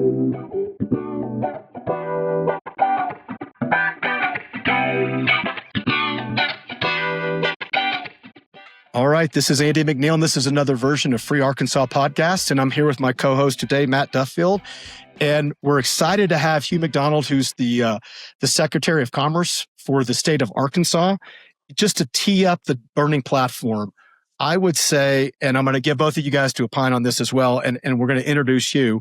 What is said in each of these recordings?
All right, this is Andy McNeil, and this is another version of Free Arkansas Podcast, and I'm here with my co-host today, Matt Duffield, and we're excited to have Hugh McDonald, who's the Secretary of Commerce for the state of Arkansas, just to tee up the burning platform. I would say, and I'm going to give both of you guys to opine on this as well, and we're going to introduce Hugh,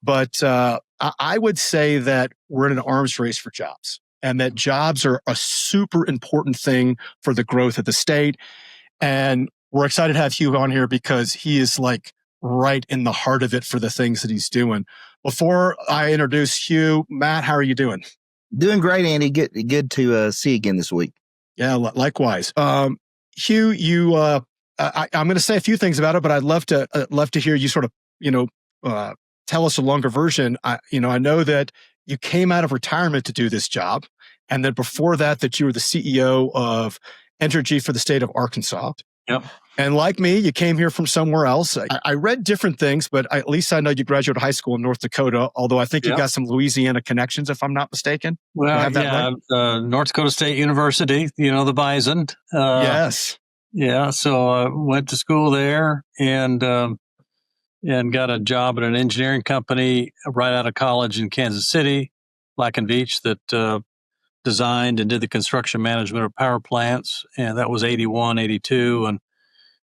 but I would say that we're in an arms race for jobs, and that jobs are a super important thing for the growth of the state. And we're excited to have Hugh on here because he is like right in the heart of it for the things that he's doing. Before I introduce Hugh, Matt, how are you doing? Doing great, Andy. Good to see you again this week. Yeah, likewise. Hugh, you, I'm going to say a few things about it, but I'd love to hear you sort of, tell us a longer version. I know that you came out of retirement to do this job, and then before that you were the CEO of Entergy for the state of Arkansas. Yep. And like me, you came here from somewhere else. I read different things, but at least I know you graduated high school in North Dakota, although I think you got some Louisiana connections, if I'm not mistaken. Well, right? North Dakota State University, the Bison. Yes. Yeah, so I went to school there and got a job at an engineering company right out of college in Kansas City, Black and Veatch, that designed and did the construction management of power plants. And that was 81, 82. And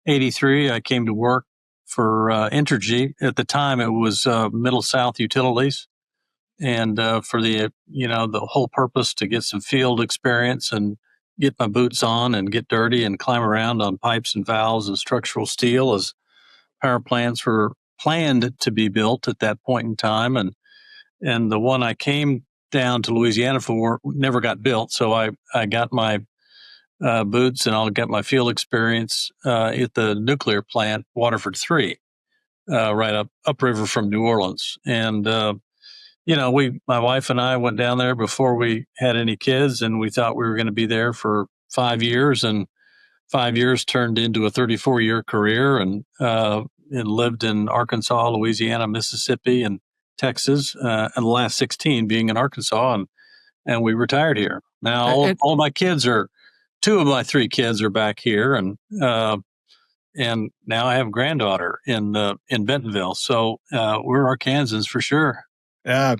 83, I came to work for Entergy. At the time, it was Middle South Utilities. And for the whole purpose to get some field experience and get my boots on and get dirty and climb around on pipes and valves and structural steel as power plants were planned to be built at that point in time. And the one I came down to Louisiana for never got built. So I got my boots and I'll get my field experience at the nuclear plant, Waterford 3, right upriver from New Orleans. And, my wife and I went down there before we had any kids, and we thought we were going to be there for 5 years, and 5 years turned into a 34-year career, and lived in Arkansas, Louisiana, Mississippi, and Texas, and the last 16 being in Arkansas, and we retired here. Now, all my kids two of my three kids are back here, and now I have a granddaughter in Bentonville. So we're Arkansans for sure. I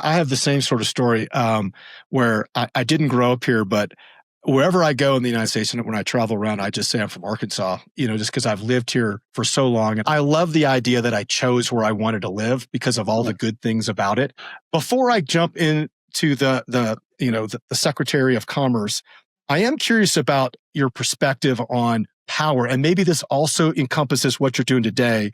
have the same sort of story where I didn't grow up here, but wherever I go in the United States and when I travel around, I just say I'm from Arkansas, just because I've lived here for so long. And I love the idea that I chose where I wanted to live because of all the good things about it. Before I jump into the Secretary of Commerce, I am curious about your perspective on power. And maybe this also encompasses what you're doing today.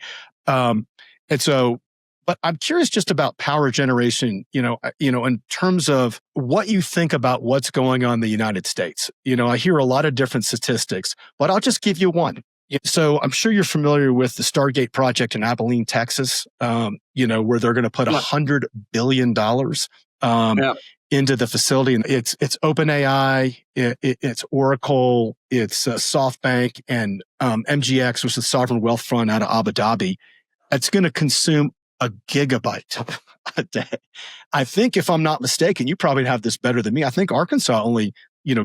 But I'm curious just about power generation, in terms of what you think about what's going on in the United States. I hear a lot of different statistics, but I'll just give you one. So I'm sure you're familiar with the Stargate project in Abilene, Texas, where they're going to put $100 billion into the facility. And it's OpenAI, it's Oracle, it's SoftBank, and MGX, which is the sovereign wealth fund out of Abu Dhabi. It's going to consume a gigabyte a day. I think, if I'm not mistaken, you probably have this better than me. I think Arkansas only,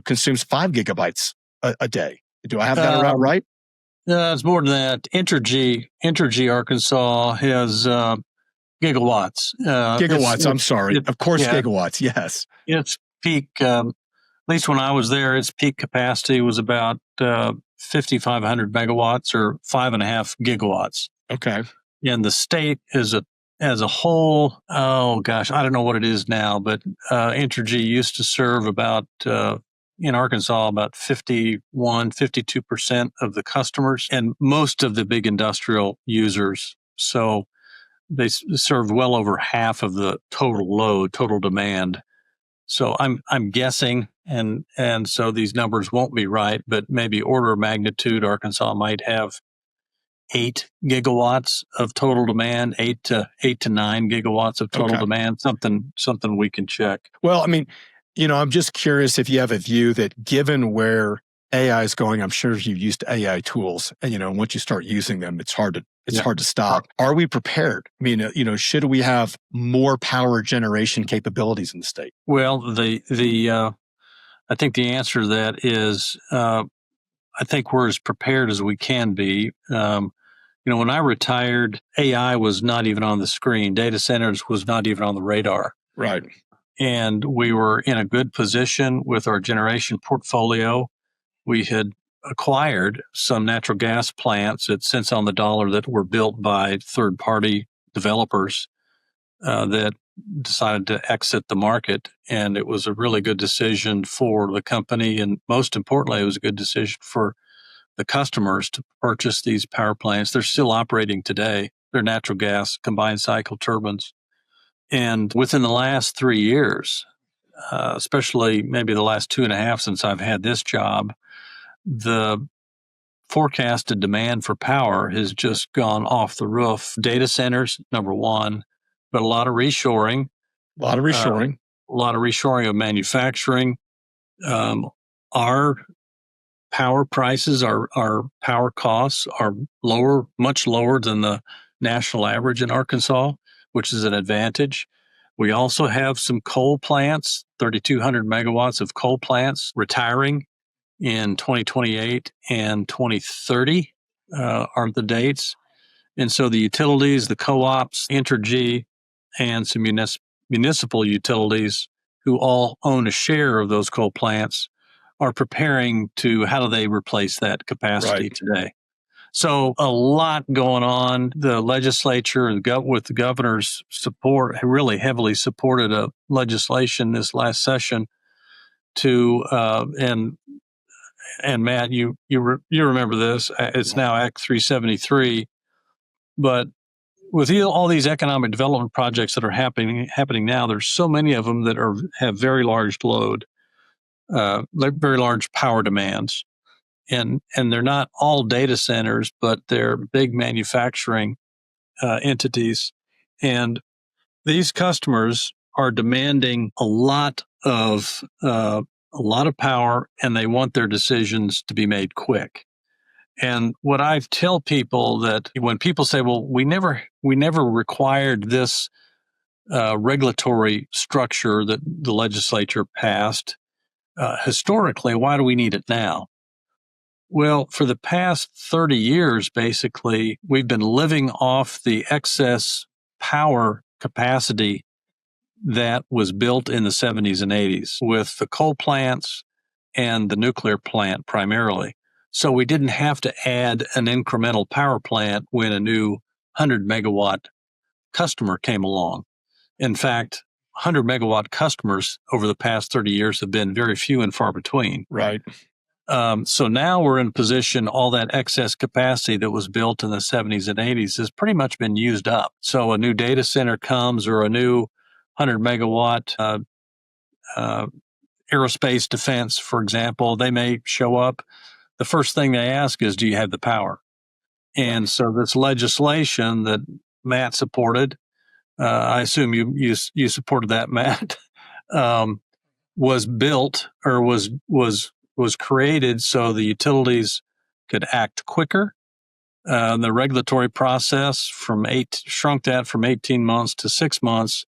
consumes 5 gigabytes a day. Do I have that around right? It's more than that. Entergy, Arkansas has gigawatts. Gigawatts. I'm sorry. Of course, gigawatts. Yes. Its peak, at least when I was there, its peak capacity was about 5,500 megawatts or 5.5 gigawatts. Okay. And the state as a whole, I don't know what it is now, but Entergy used to serve about, in Arkansas, about 52% of the customers and most of the big industrial users. So they serve well over half of the total load, total demand. So I'm guessing, and so these numbers won't be right, but maybe order of magnitude, Arkansas might have 8 gigawatts of total demand, 8 to 9 gigawatts of total demand, something we can check. Well, I'm just curious if you have a view that given where AI is going, I'm sure you've used AI tools, and once you start using them, it's hard to stop. Are we prepared? I mean, should we have more power generation capabilities in the state? Well, I think the answer to that is I think we're as prepared as we can be. When I retired, AI was not even on the screen. Data centers was not even on the radar. Right. And we were in a good position with our generation portfolio. We had acquired some natural gas plants at cents on the dollar that were built by third-party developers that decided to exit the market. And it was a really good decision for the company. And most importantly, it was a good decision for the customers to purchase these power plants. They're still operating today. They're natural gas combined cycle turbines. And within the last 3 years, especially maybe the last 2.5 since I've had this job, the forecasted demand for power has just gone off the roof. Data centers, number one, but a lot of reshoring. A lot of reshoring of manufacturing. Our power prices, our power costs are lower, much lower than the national average in Arkansas, which is an advantage. We also have some coal plants, 3,200 megawatts of coal plants retiring in 2028 and 2030 are the dates. And so the utilities, the co-ops, Entergy, and some municipal utilities who all own a share of those coal plants are preparing to, how do they replace that capacity today? So a lot going on. The legislature, with the governor's support, really heavily supported a legislation this last session to, and Matt, you remember this. It's now Act 373, but with all these economic development projects that are happening now, there's so many of them that have very large load, very large power demands, and they're not all data centers, but they're big manufacturing entities, and these customers are demanding a lot of power, and they want their decisions to be made quick. And what I tell people, that when people say, well, we never required this regulatory structure that the legislature passed historically, why do we need it now? Well, for the past 30 years, basically, we've been living off the excess power capacity that was built in the 70s and 80s with the coal plants and the nuclear plant primarily. So we didn't have to add an incremental power plant when a new 100 megawatt customer came along. In fact, 100 megawatt customers over the past 30 years have been very few and far between. Right. So now we're in a position, all that excess capacity that was built in the 70s and 80s has pretty much been used up. So a new data center comes, or a new 100 megawatt aerospace defense, for example, they may show up. The first thing they ask is, do you have the power? And so this legislation that Matt supported, I assume you supported that, Matt, was built, or was created so the utilities could act quicker. The regulatory process shrunk that from 18 months to 6 months,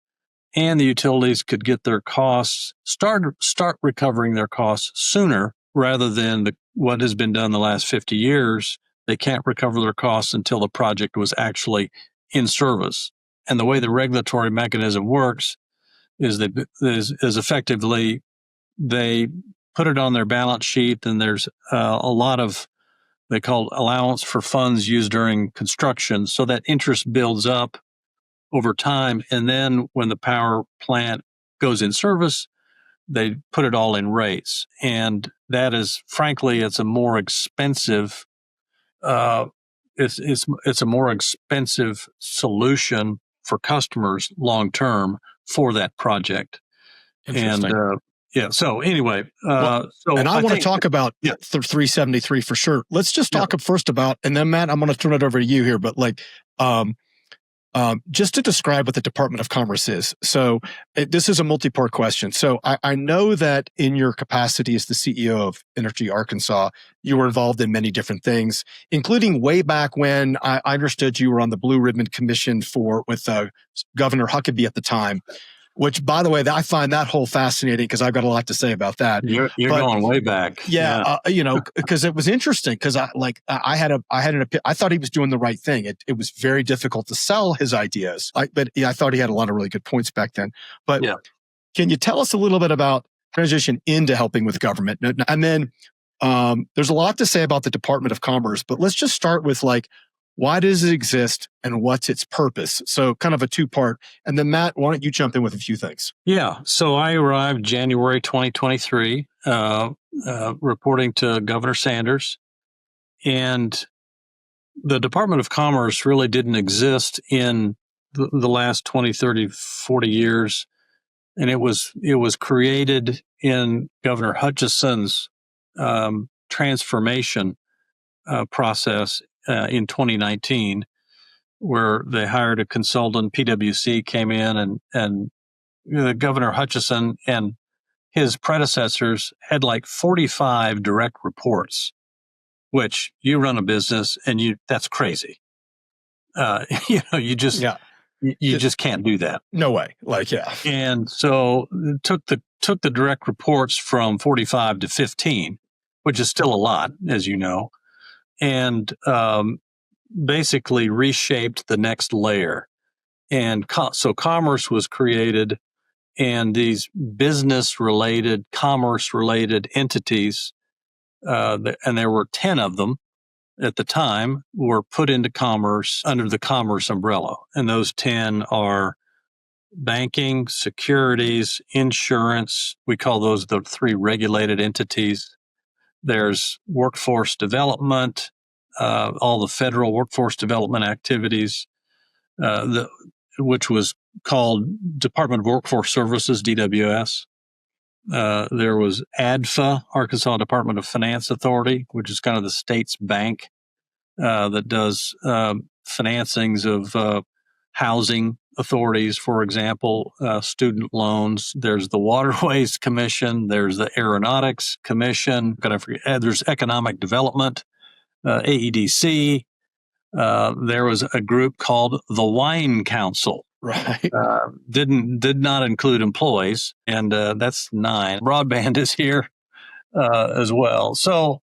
and the utilities could get their costs, start recovering their costs sooner, rather than what has been done the last 50 years. They can't recover their costs until the project was actually in service. And the way the regulatory mechanism works is effectively they put it on their balance sheet, and there's a lot of, they call allowance for funds used during construction, so that interest builds up over time. And then when the power plant goes in service, they put it all in rates. And that is, frankly, it's a more expensive, it's a more expensive solution for customers long term for that project. Interesting. And so anyway, and I want to talk about 373 for sure. Let's just talk first about, and then Matt, I'm going to turn it over to you here, but just to describe what the Department of Commerce is. So this is a multi-part question. So I know that in your capacity as the CEO of Entergy Arkansas, you were involved in many different things, including way back when I understood you were on the Blue Ribbon Commission with Governor Huckabee at the time. Which, by the way, I find that whole fascinating because I've got a lot to say about that. You're going way back. Yeah. Because it was interesting because I thought he was doing the right thing. It was very difficult to sell his ideas, but I thought he had a lot of really good points back then. But Can you tell us a little bit about transition into helping with government? And then there's a lot to say about the Department of Commerce, but let's just start with why does it exist and what's its purpose? So kind of a two-part. And then Matt, why don't you jump in with a few things? Yeah. So I arrived January 2023, reporting to Governor Sanders. And the Department of Commerce really didn't exist in the last 20, 30, 40 years. And it was created in Governor Hutchison's transformation process in 2019, where they hired a consultant. PwC came in, and Governor Hutchison and his predecessors had 45 direct reports, which you run a business and that's crazy. You just can't do that. No way. And so took the direct reports from 45 to 15, which is still a lot, as you know, and basically reshaped the next layer. And so commerce was created, and these business-related, commerce-related entities, and there were 10 of them at the time, were put into commerce under the commerce umbrella. And those 10 are banking, securities, insurance. We call those the 3 regulated entities. There's workforce development, all the federal workforce development activities, which was called Department of Workforce Services, DWS. There was ADFA, Arkansas Department of Finance Authority, which is kind of the state's bank that does financings of housing authorities, for example, student loans. There's the Waterways Commission. There's the Aeronautics Commission. There's Economic Development, AEDC. There was a group called the Wine Council. Right. Did not include employees, and that's 9. Broadband is here as well. So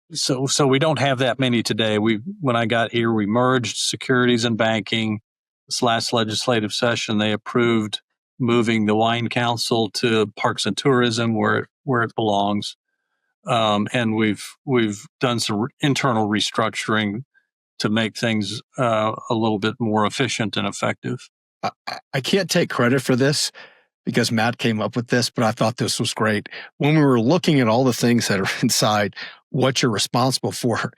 we don't have that many today. When I got here, we merged securities and banking. This last legislative session, they approved moving the Wine Council to Parks and Tourism, where it belongs. And we've done some internal restructuring to make things a little bit more efficient and effective. I can't take credit for this because Matt came up with this, but I thought this was great. When we were looking at all the things that are inside what you're responsible for,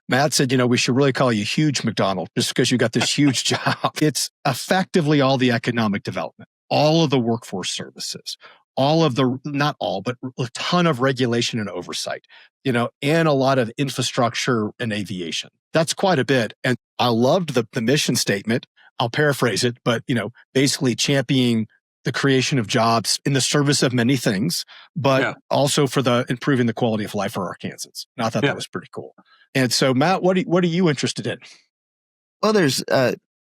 Matt said, we should really call you Hugh McDonald just because you got this huge job. It's effectively all the economic development, all of the workforce services, not all, but a ton of regulation and oversight, and a lot of infrastructure and aviation. That's quite a bit. And I loved the mission statement. I'll paraphrase it, but, basically championing the creation of jobs in the service of many things, but also for improving the quality of life for Arkansans. And I thought that was pretty cool. And so, Matt, what are you interested in? Well, there's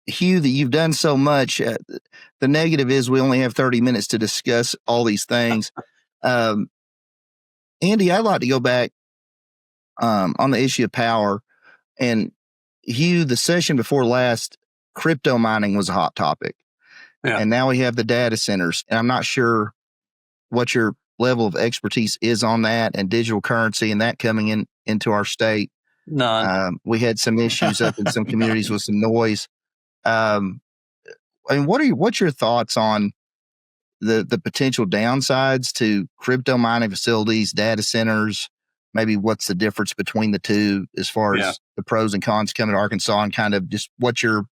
Hugh, that you've done so much. The negative is we only have 30 minutes to discuss all these things. Andy, I'd like to go back on the issue of power. And Hugh, the session before last, crypto mining was a hot topic. Yeah. And now we have the data centers. And I'm not sure what your level of expertise is on that and digital currency and that coming into our state. None. We had some issues up in some communities with some noise. What's your thoughts on the potential downsides to crypto mining facilities, data centers? Maybe what's the difference between the two as far as the pros and cons coming to Arkansas, and kind of just what your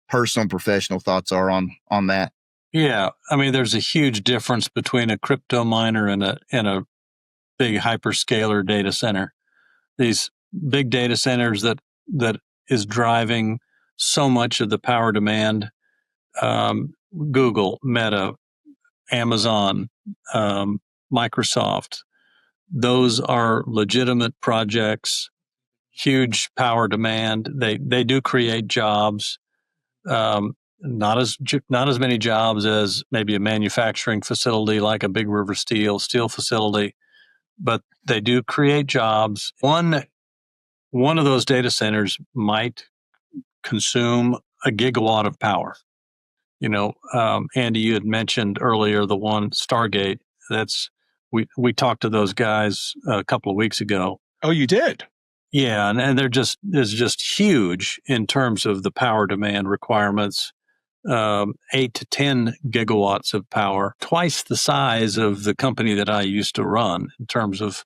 personal and professional thoughts are on that? Yeah. I mean, there's a huge difference between a crypto miner and a big hyperscaler data center. These big data centers that is driving so much of the power demand Google, Meta, Amazon, Microsoft. Those are legitimate projects, huge power demand. They do create jobs, not as many jobs as maybe a manufacturing facility like a Big River steel facility, but they do create jobs. One of those data centers might consume a gigawatt of power. Andy, you had mentioned earlier the one Stargate. We talked to those guys a couple of weeks ago. Oh, you did? Yeah, and is just huge in terms of the power demand requirements. 8 to 10 gigawatts of power, twice the size of the company that I used to run in terms of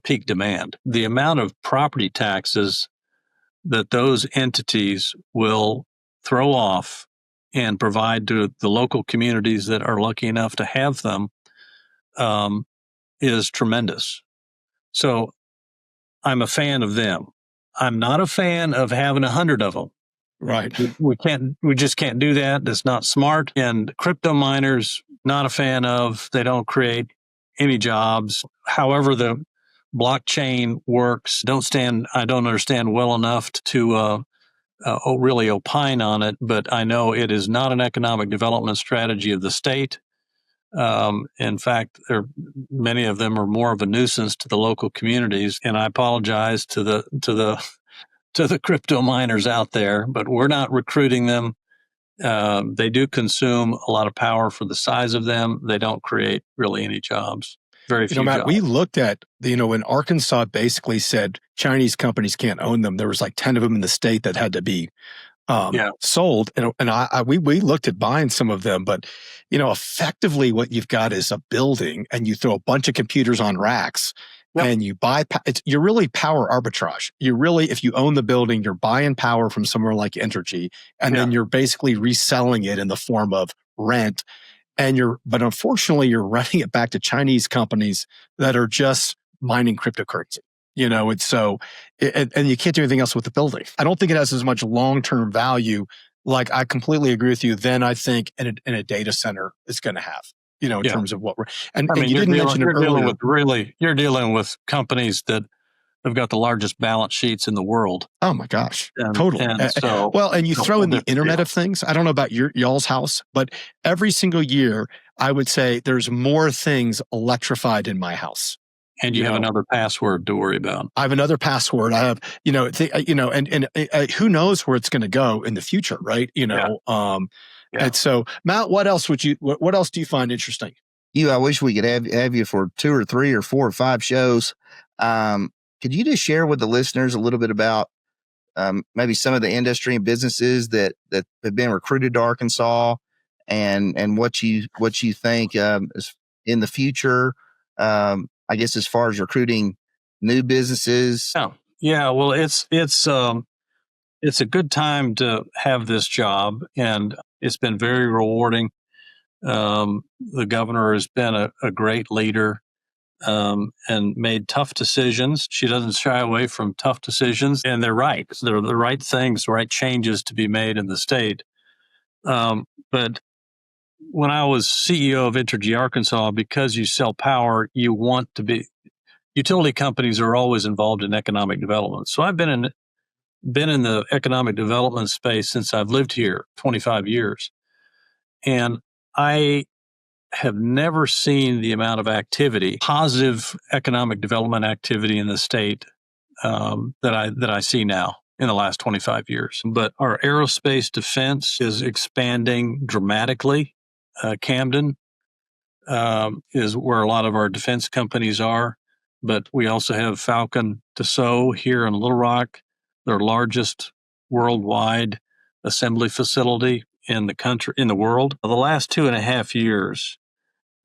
peak demand. The amount of property taxes that those entities will throw off and provide to the local communities that are lucky enough to have them is tremendous. So I'm a fan of them. I'm not a fan of having 100 of them. Right. We just can't do that. That's not smart. And crypto miners, not a fan of. They don't create any jobs. However, the blockchain works. I don't understand well enough to really opine on it, but I know it is not an economic development strategy of the state. In fact, many of them are more of a nuisance to the local communities. And I apologize to the crypto miners out there, but we're not recruiting them. They do consume a lot of power for the size of them. They don't create really any jobs. Very few Matt, jobs. we looked at, when Arkansas basically said Chinese companies can't own them, there was like 10 of them in the state that had to be sold. And we looked at buying some of them, but, effectively what you've got is a building and you throw a bunch of computers on racks. Yep. And you're really power arbitrage. If you own the building, you're buying power from somewhere like Entergy, and then you're basically reselling it in the form of rent. But unfortunately, you're renting it back to Chinese companies that are just mining cryptocurrency. And you can't do anything else with the building. I don't think it has as much long-term value. Like, I completely agree with you. Then I think in a data center it's going to have, in terms of what we're. And you didn't mention it earlier. You're dealing with companies that have got the largest balance sheets in the world. Oh my gosh, totally. And you throw in the Internet of Things. I don't know about y'all's house, but every single year, I would say there's more things electrified in my house. And you have another password to worry about. I have another password. I have, and who knows where it's going to go in the future, right? And so, Matt, what else do you find interesting? I wish we could have you for 2 or 3 or 4 or 5 shows. Could you just share with the listeners a little bit about maybe some of the industry and businesses that have been recruited to Arkansas, and what you think is in the future? I guess as far as recruiting new businesses. Yeah. Well, it's a good time to have this job, and it's been very rewarding. The governor has been a great leader. And made tough decisions. She doesn't shy away from tough decisions, and they're right. They're the right things, the right changes to be made in the state. But when I was CEO of Entergy Arkansas, because you sell power, utility companies are always involved in economic development. So I've been in the economic development space since I've lived here 25 years. And I have never seen the amount of activity, positive economic development activity in the state that I see now in the last 25 years. But our aerospace defense is expanding dramatically. Camden is where a lot of our defense companies are, but we also have Falcon Dassault here in Little Rock, their largest worldwide assembly facility in the world. The last 2.5 years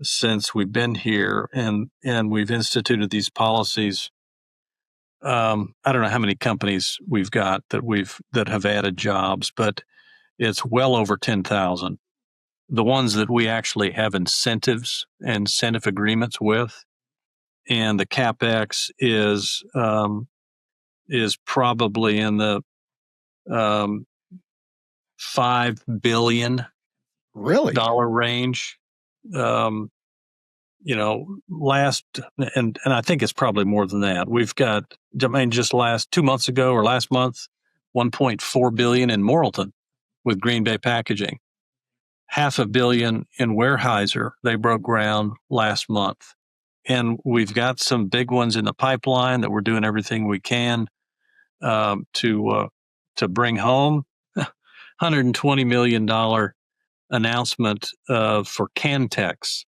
since we've been here and we've instituted these policies, I don't know how many companies we've got that have added jobs, but it's well over 10,000. The ones that we actually have incentive agreements with, and the CapEx is probably in the $5 billion Really? range. Last and I think it's probably more than that. We've got, just last 2 months ago or last month, 1.4 billion in Morrilton with Green Bay Packaging, $500 million in Weyerhaeuser. They broke ground last month, and we've got some big ones in the pipeline that we're doing everything we can to bring home. $120 million announcement for Cantex.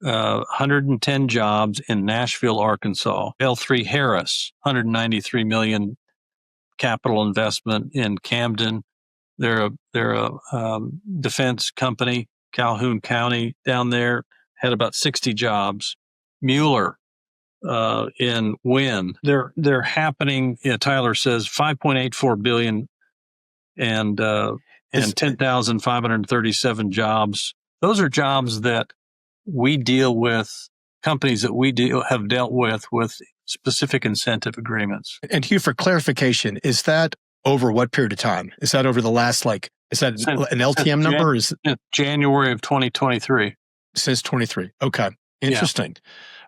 110 jobs in Nashville, Arkansas. L3 Harris, 193 million capital investment in Camden. They're a defense company. Calhoun County down there had about 60 jobs. Mueller in Wynn. They're happening. Tyler says 5.84 billion and 10,537 jobs. Those are jobs that we deal with, companies that we have dealt with specific incentive agreements. And Hugh, for clarification, is that over what period of time? Is that over the last, is that an LTM number? Is January of 2023. Since 23. Okay. Interesting.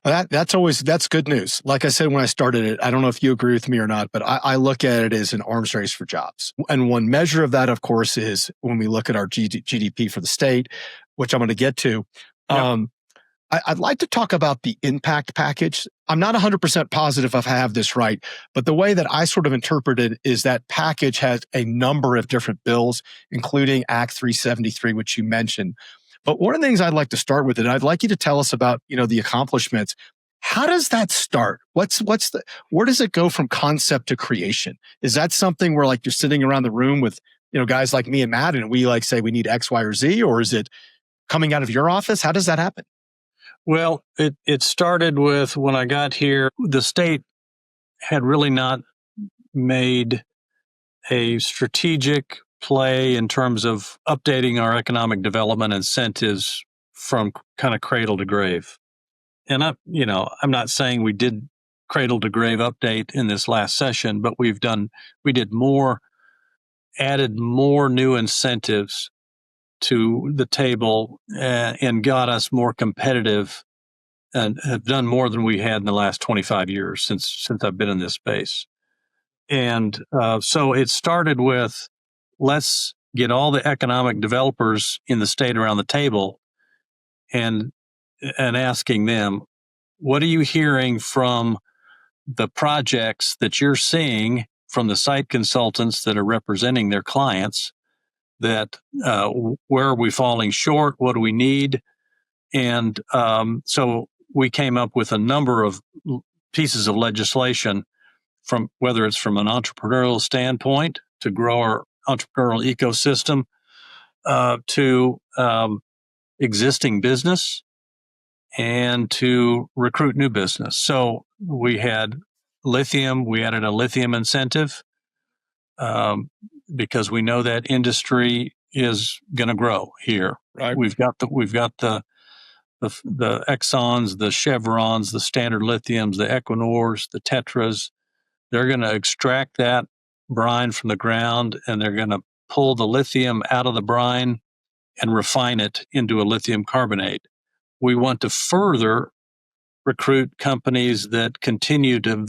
Yeah. That's good news. Like I said, when I started it, I don't know if you agree with me or not, but I look at it as an arms race for jobs. And one measure of that, of course, is when we look at our GDP for the state, which I'm going to get to. Yep. I'd like to talk about the impact package. I'm not 100% positive if I have this right, but the way that I sort of interpret it is that package has a number of different bills, including Act 373, which you mentioned. But one of the things I'd like to start with, and I'd like you to tell us about, the accomplishments. How does that start? Where does it go from concept to creation? Is that something where you're sitting around the room with, guys like me and Matt, and we say we need X, Y, or Z, or is it coming out of your office? How does that happen? Well, it started with when I got here, the state had really not made a strategic play in terms of updating our economic development incentives from kind of cradle to grave. And I'm not saying we did cradle to grave update in this last session, but added more new incentives to the table and got us more competitive and have done more than we had in the last 25 years since I've been in this space. And so it started with, let's get all the economic developers in the state around the table and asking them, what are you hearing from the projects that you're seeing from the site consultants that are representing their clients? That where are we falling short? What do we need? And so we came up with a number of pieces of legislation, from whether it's from an entrepreneurial standpoint to grow our entrepreneurial ecosystem, to existing business, and to recruit new business. So we had lithium. We added a lithium incentive. Because we know that industry is going to grow here. Right. We've got the Exxons, the Chevrons, the Standard Lithiums, the Equinors, the Tetras. They're going to extract that brine from the ground, and they're going to pull the lithium out of the brine and refine it into a lithium carbonate. We want to further recruit companies that continue to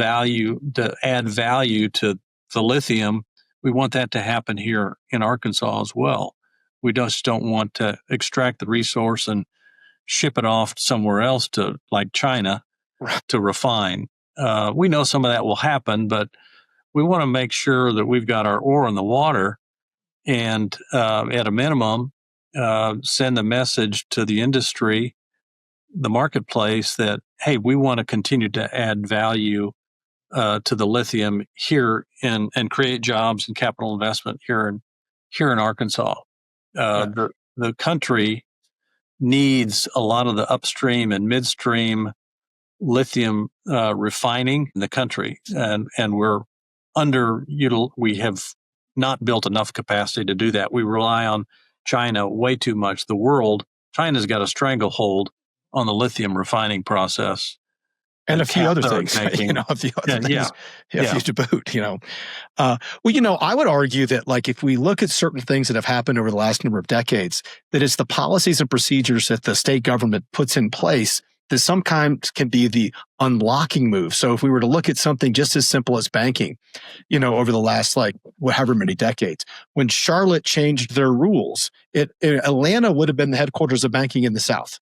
add value to the lithium. We want that to happen here in Arkansas as well. We just don't want to extract the resource and ship it off somewhere else to, like China, to refine. We know some of that will happen, but we want to make sure that we've got our oar in the water and, at a minimum, send a message to the industry, the marketplace, that, hey, we want to continue to add value to the lithium here and create jobs and capital investment here in Arkansas. The country needs a lot of the upstream and midstream lithium refining in the country, and we have not built enough capacity to do that. We rely on China way too much. China's got a stranglehold on the lithium refining process. And a few other cathode things, making. a few other Yeah, things, a few to boot. I would argue that, like, if we look at certain things that have happened over the last number of decades, that it's the policies and procedures that the state government puts in place that sometimes can be the unlocking move. So if we were to look at something just as simple as banking, over the last, like, however many decades, when Charlotte changed their rules, Atlanta would have been the headquarters of banking in the South.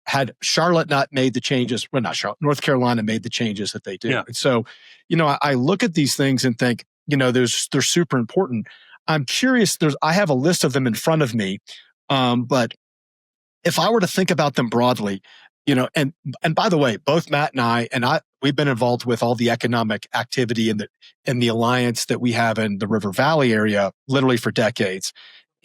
Had Charlotte not made the changes, well, not Charlotte, North Carolina made the changes that they do. Yeah. And so, I look at these things and think, they're super important. I'm curious. I have a list of them in front of me. But if I were to think about them broadly, and by the way, both Matt and I, we've been involved with all the economic activity in the alliance that we have in the River Valley area, literally for decades.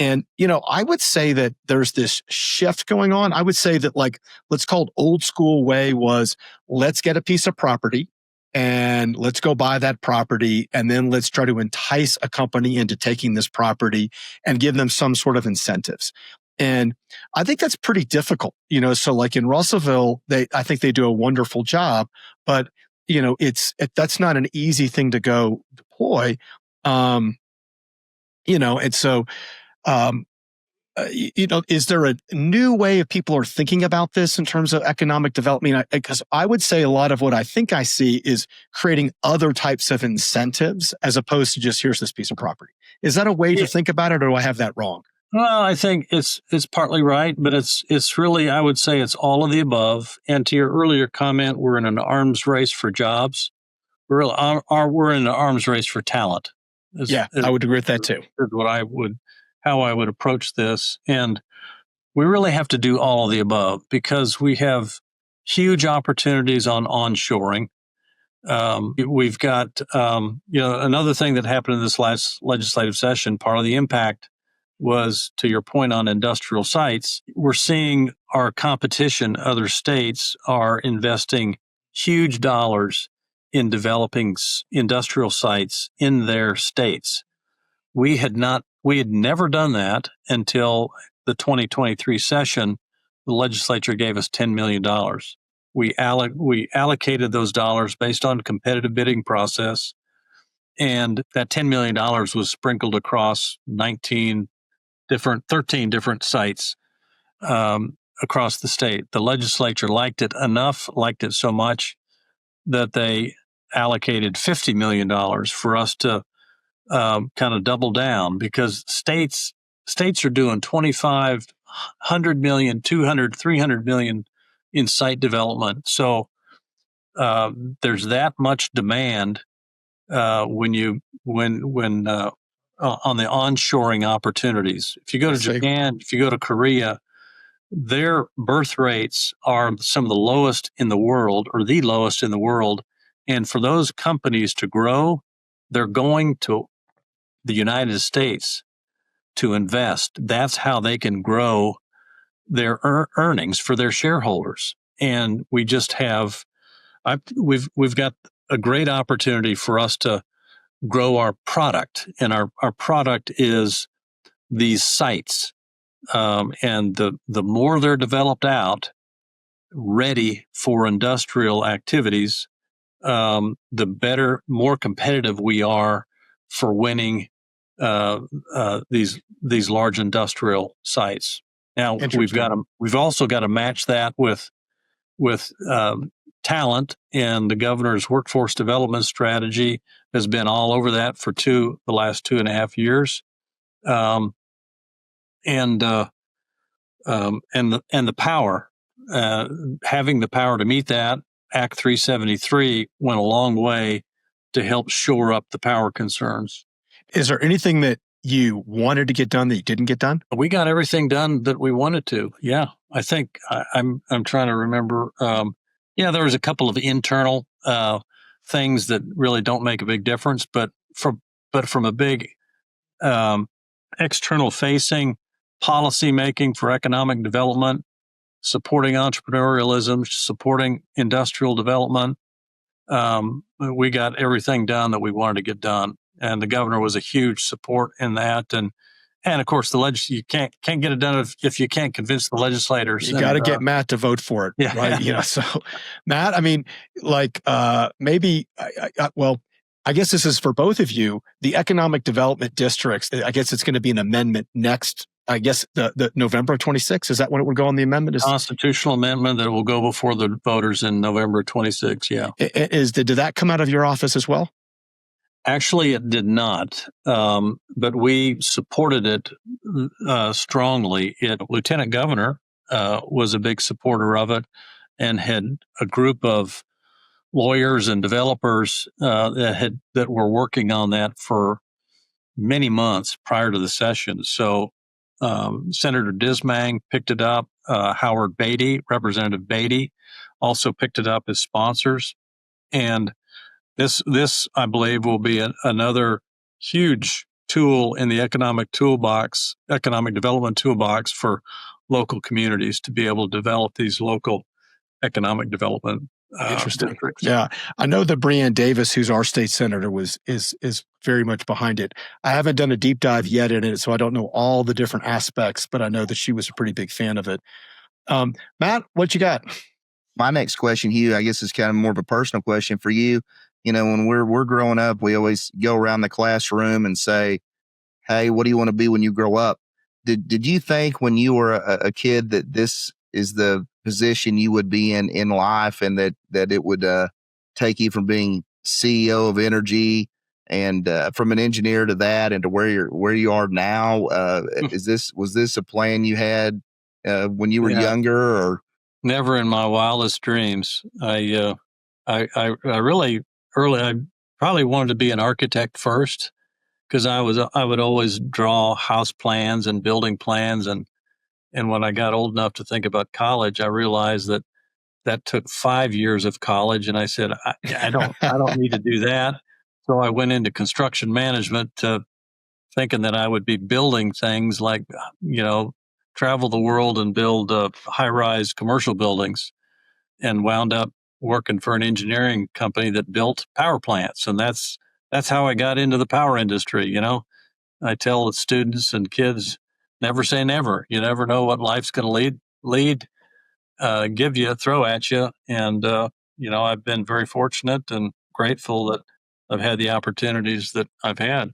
And, I would say that there's this shift going on. I would say that, like, let's call it old school way was, let's get a piece of property and let's go buy that property. And then let's try to entice a company into taking this property and give them some sort of incentives. And I think that's pretty difficult, so like in Russellville, I think they do a wonderful job, but, that's not an easy thing to go deploy. And so, is there a new way of people are thinking about this in terms of economic development? Because I would say a lot of what I think I see is creating other types of incentives as opposed to just, here's this piece of property. Is that a way to think about it, or do I have that wrong? Well, I think it's partly right, but it's really, I would say it's all of the above. And to your earlier comment, we're in an arms race for jobs. We're in an arms race for talent. I would agree with that too. Is how I would approach this. And we really have to do all of the above because we have huge opportunities on onshoring. We've got, another thing that happened in this last legislative session, part of the impact was, to your point on industrial sites, we're seeing our competition, other states are investing huge dollars in developing industrial sites in their states. We had never done that until the 2023 session. The legislature gave us $10 million. We allocated those dollars based on a competitive bidding process. And that $10 million was sprinkled across 13 different sites across the state. The legislature liked it so much that they allocated $50 million for us to kind of double down, because states are doing $2,500 million, $200, $300 million in site development. So there's that much demand when on the onshoring opportunities. If you go to Japan, if you go to Korea, their birth rates are some of the lowest in the world, or the lowest in the world. And for those companies to grow, they're going to the United States to invest. That's how they can grow their earnings for their shareholders. And we just have, we've got a great opportunity for us to grow our product, and our product is these sites. And the more they're developed out, ready for industrial activities, the better, more competitive we are for winning these large industrial sites. Now we've also got to match that with talent, and the governor's workforce development strategy has been all over that for the last 2.5 years. And the power, having the power to meet that, Act 373 went a long way to help shore up the power concerns. Is there anything that you wanted to get done that you didn't get done? We got everything done that we wanted to. Yeah, I think I'm trying to remember. There was a couple of internal things that really don't make a big difference, but from a big external facing policy making for economic development, supporting entrepreneurialism, supporting industrial development, we got everything done that we wanted to get done. And the governor was a huge support in that. And And of course, you can't get it done if you can't convince the legislators. You got to get Matt to vote for it, Yeah. right? So Matt, I mean, like maybe, well, I guess this is for both of you. The economic development districts. I guess it's going to be an amendment next. I guess the November of 26. Is that when it would go on the amendment? Constitutional amendment that will go before the voters in November 26. Yeah. Did that come out of your office as well? Actually, it did not, but we supported it strongly. Lieutenant Governor was a big supporter of it and had a group of lawyers and developers that were working on that for many months prior to the session. So Senator Dismang picked it up. Howard Beatty, Representative Beatty, also picked it up as sponsors. And this, I believe, will be another huge tool in the economic development toolbox for local communities to be able to develop these local economic development Interesting. districts. Yeah, I know that Breanne Davis, who's our state senator, is very much behind it. I haven't done a deep dive yet in it, so I don't know all the different aspects, but I know that she was a pretty big fan of it. Matt, what you got? My next question, Hugh, I guess is kind of more of a personal question for you. When we're growing up, we always go around the classroom and say, "Hey, what do you want to be when you grow up?" Did you think when you were a kid that this is the position you would be in life, and that it would take you from being CEO of Entergy and from an engineer to that and to where you are now? Was this a plan you had when you were younger, or? Never in my wildest dreams. I really early. I probably wanted to be an architect first because I would always draw house plans and building plans, and when I got old enough to think about college, I realized that took 5 years of college, and I said I don't need to do that. So I went into construction management, thinking that I would be building things like travel the world and build high-rise commercial buildings, and wound up working for an engineering company that built power plants. And that's how I got into the power industry. I tell the students and kids, never say never. You never know what life's going to give you, throw at you. And, I've been very fortunate and grateful that I've had the opportunities that I've had.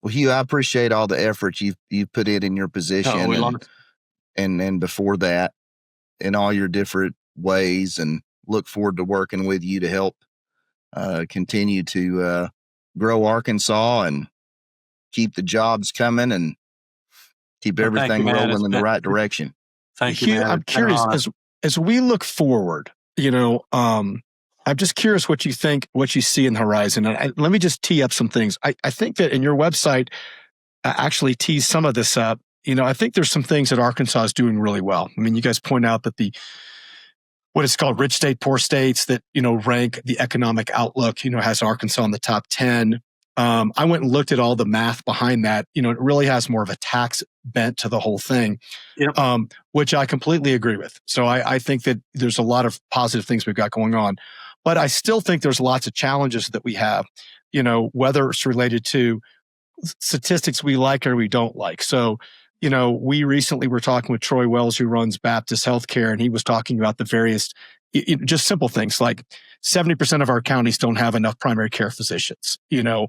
Well, Hugh, I appreciate all the effort you've put in your position and before that in all your different ways, and look forward to working with you to help continue to grow Arkansas and keep the jobs coming and keep everything rolling in the right direction. Thank you, Matt. I'm curious, as we look forward, I'm just curious what you think, what you see in the horizon. And let me just tee up some things. I think that in your website actually tees some of this up. I think there's some things that Arkansas is doing really well. I mean, you guys point out that what is called rich state, poor states that, rank the economic outlook, has Arkansas in the top 10. I went and looked at all the math behind that. It really has more of a tax bent to the whole thing, which I completely agree with. So I think that there's a lot of positive things we've got going on, but I still think there's lots of challenges that we have, whether it's related to statistics we like or we don't like. So, we recently were talking with Troy Wells, who runs Baptist Healthcare, and he was talking about the various, just simple things like 70% of our counties don't have enough primary care physicians, or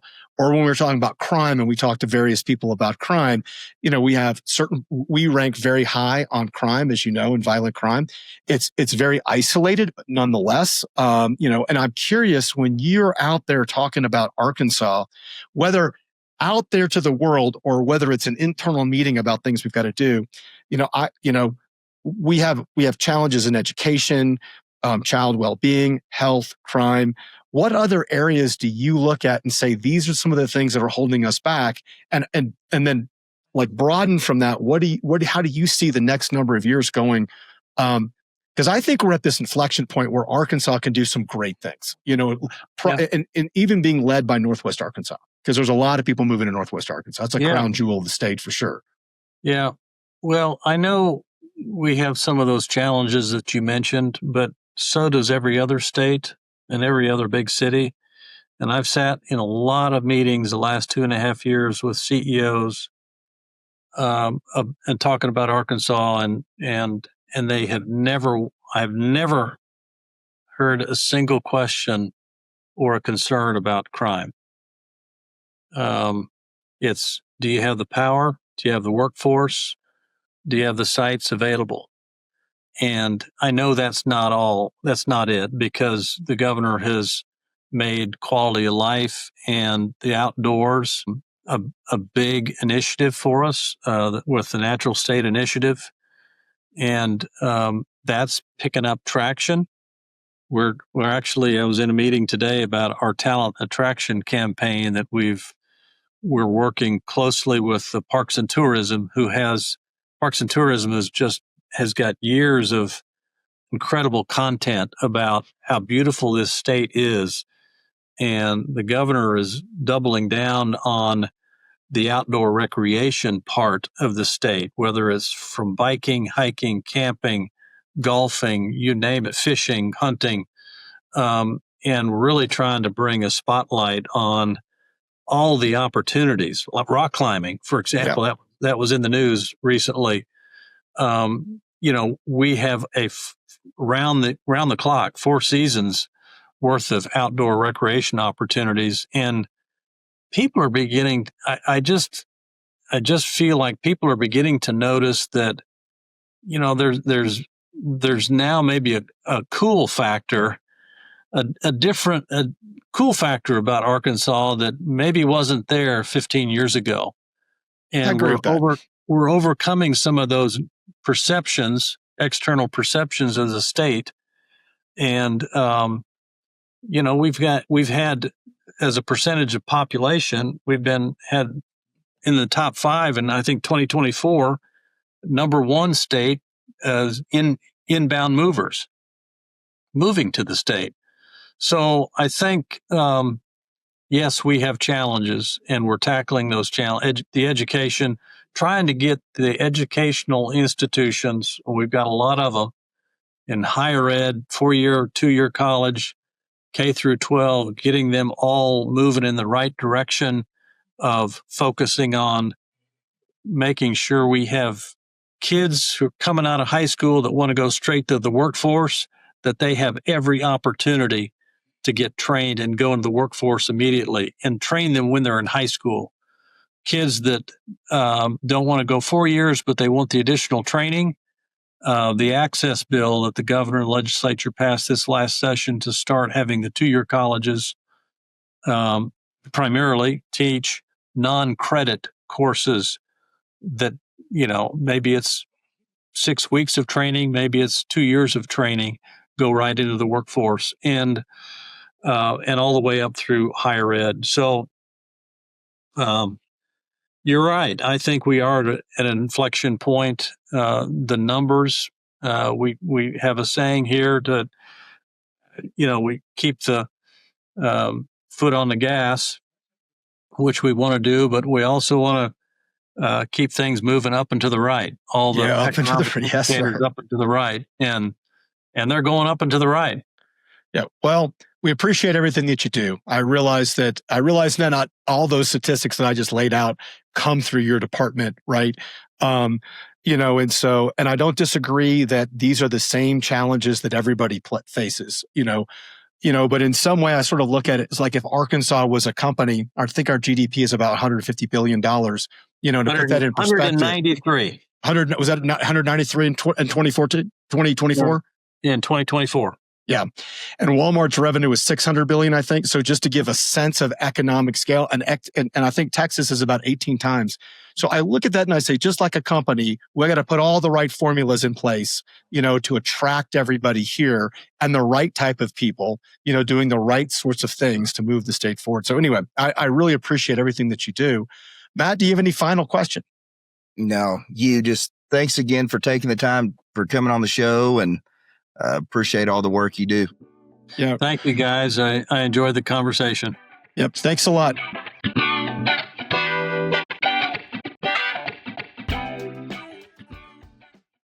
when we were talking about crime and we talked to various people about crime, we rank very high on crime, as you know, and violent crime. It's very isolated, but nonetheless, and I'm curious when you're out there talking about Arkansas, whether out there to the world or whether it's an internal meeting about things we've got to do, we have challenges in education, child well-being, health, crime. What other areas do you look at and say these are some of the things that are holding us back? And then like broaden from that. How do you see the next number of years going? Because I think we're at this inflection point where Arkansas can do some great things, and even being led by Northwest Arkansas, because there's a lot of people moving to Northwest Arkansas. It's a crown jewel of the state for sure. Yeah. Well, I know we have some of those challenges that you mentioned, but so does every other state and every other big city. And I've sat in a lot of meetings the last 2.5 years with CEOs and talking about Arkansas, and they have never, I've never heard a single question or a concern about crime. It's, do you have the power? Do you have the workforce? Do you have the sites available? And I know that's not it, because the governor has made quality of life and the outdoors a big initiative for us with the Natural State Initiative. And that's picking up traction. We're actually, I was in a meeting today about our talent attraction campaign that we're working closely with the Parks and Tourism, Parks and Tourism has got years of incredible content about how beautiful this state is. And the governor is doubling down on the outdoor recreation part of the state, whether it's from biking, hiking, camping, golfing, you name it, fishing, hunting, and really trying to bring a spotlight on all the opportunities, like rock climbing, for example. Yeah. That was in the news recently. We have round the clock, 4 seasons worth of outdoor recreation opportunities, and people are beginning. I just feel like people are beginning to notice that, there's now maybe a cool factor, a cool factor about Arkansas that maybe wasn't there 15 years ago. And I agree with that. We're overcoming some of those perceptions, external perceptions of the state. And, we've had, as a percentage of population, had in the top 5, and I think 2024, number 1 state as inbound movers moving to the state. So I think, yes, we have challenges, and we're tackling those challenges. The education, trying to get the educational institutions, we've got a lot of them in higher ed, 4-year, 2-year college, K through 12, getting them all moving in the right direction of focusing on making sure we have kids who are coming out of high school that want to go straight to the workforce, that they have every opportunity to get trained and go into the workforce immediately, and train them when they're in high school. Kids that don't want to go 4 years, but they want the additional training. The access bill that the governor and legislature passed this last session to start having the 2-year colleges primarily teach non-credit courses that, maybe it's 6 weeks of training, maybe it's 2 years of training, go right into the workforce, and all the way up through higher ed. So you're right. I think we are at an inflection point. The numbers, we have a saying here that, we keep the foot on the gas, which we want to do, but we also want to keep things moving up and to the right. All the up and to the yes, up and to the right, and they're going up and to the right. Yeah. Well, we appreciate everything that you do. I realize that not all those statistics that I just laid out come through your department, right? And I don't disagree that these are the same challenges that everybody faces, but in some way I sort of look at it as like if Arkansas was a company, I think our GDP is about $150 billion, to put that in perspective. 193. Was that 193 in 2014, 2024? In 2024. Yeah. And Walmart's revenue is $600 billion, I think. So just to give a sense of economic scale, and I think Texas is about 18 times. So I look at that and I say, just like a company, we got to put all the right formulas in place, to attract everybody here and the right type of people, doing the right sorts of things to move the state forward. So anyway, I really appreciate everything that you do. Matt, do you have any final question? No, you just thanks again for taking the time for coming on the show, and appreciate all the work you do. Yeah. Thank you, guys. I enjoyed the conversation. Yep. Thanks a lot.